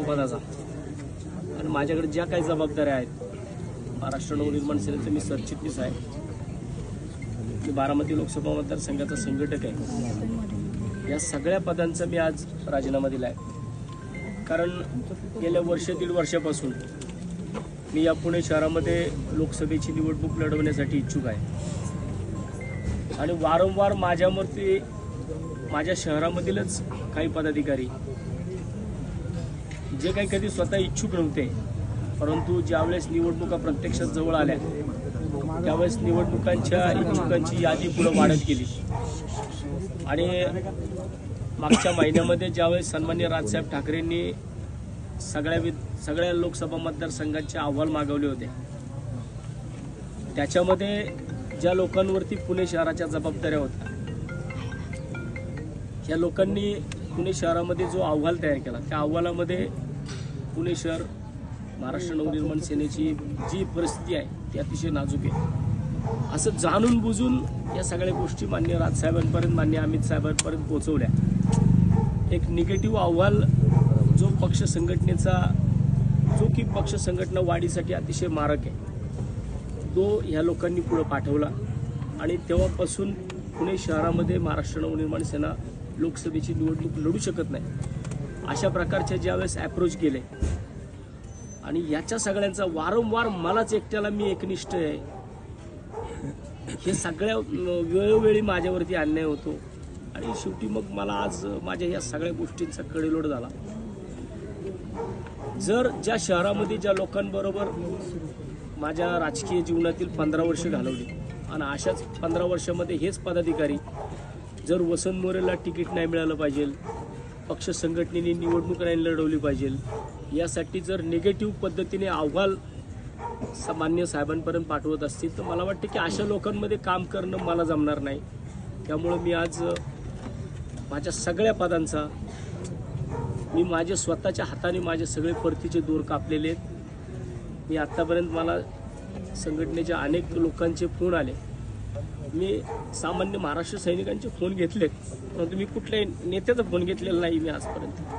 पदाचा आणि माझ्याकडे ज्या काही जबाबदाऱ्या आहेत, महाराष्ट्र नवनिर्माण सेनेचे मी सरचिटणीस आहे, मी बारामती लोकसभा मतदारसंघाचा संघटक आहे। या सगळ्या पदांचा मी आज राजीनामा दिला आहे, कारण गेल्या दीड वर्षापासून मी या पुणे शहरामध्ये लोकसभेची निवडणूक लढवण्यासाठी इच्छुक आहे आणि वारंवार माझ्यावरती माझ्या शहरामधीलच काही पदाधिकारी जे काही कधी स्वतः इच्छुक नव्हते, परंतु ज्यावेळेस निवडणुका प्रत्यक्षात जवळ आल्या त्यावेळेस निवडणुकांच्या इच्छुकांची यादी पुढे वाढत गेली आणि मागच्या महिन्यामध्ये ज्यावेळेस सन्माननीय राजसाहेब ठाकरेंनी सगळ्या लोकसभा मतदारसंघांचे अहवाल मागवले होते, त्याच्यामध्ये ज्या लोकांवरती पुणे शहराच्या जबाबदाऱ्या होत्या, या लोकांनी पुणे शहरामध्ये जो अहवाल तयार केला त्या अहवालामध्ये पुणे शहर महाराष्ट्र नवनिर्माण सेनेची जी परिस्थिती आहे ती अतिशय नाजूक आहे असं जाणून बुजून या सगळ्या गोष्टी माननीय राजसाहेबांपर्यंत, माननीय अमित साहेबांपर्यंत पोहोचवल्या। एक निगेटिव्ह अहवाल जो पक्ष संघटना वाढीसाठी अतिशय मारक आहे तो ह्या लोकांनी पुढे पाठवला आणि तेव्हापासून पुणे शहरामध्ये महाराष्ट्र नवनिर्माण सेना लोकसभेची निवडणूक लढू शकत नाही अशा प्रकारचे ज्यावेळेस अप्रोच केले आणि याच्या सगळ्यांचा वारंवार मलाच एकट्याला मी एकनिष्ठ आहे हे सगळ्या वेळोवेळी माझ्यावरती अन्याय होतो आणि शेवटी मग मला आज माझ्या या सगळ्या गोष्टींचा कडेलोट झाला। जर ज्या शहरामध्ये ज्या लोकांबरोबर माझ्या राजकीय जीवनातील 15 वर्ष घालवली आणि अशाच 15 वर्षामध्ये हेच पदाधिकारी जर वसंत मोरेला तिकीट नाही मिळालं पाहिजे, पक्ष संघटनेने निवडणूक नाही लढवली पाहिजे, यासाठी जर निगेटिव्ह पद्धतीने अहवाल सामान्य साहेबांपर्यंत पाठवत असतील तर मला वाटतं की अशा लोकांमध्ये काम करणं मला जमणार नाही। त्यामुळे मी आज माझ्या सगळ्या पदांचा मी माझ्या स्वतःच्या हाताने माझे सगळे परतीचे दोर कापलेले आहेत। मी आत्तापर्यंत मला संघटनेच्या अनेक लोकांचे फोन आले, मी सामान्य महाराष्ट्र सैनिकांचे फोन घेतलेत, परंतु मी कुठल्याही नेत्याचा फोन घेतलेला नाही मी आजपर्यंत।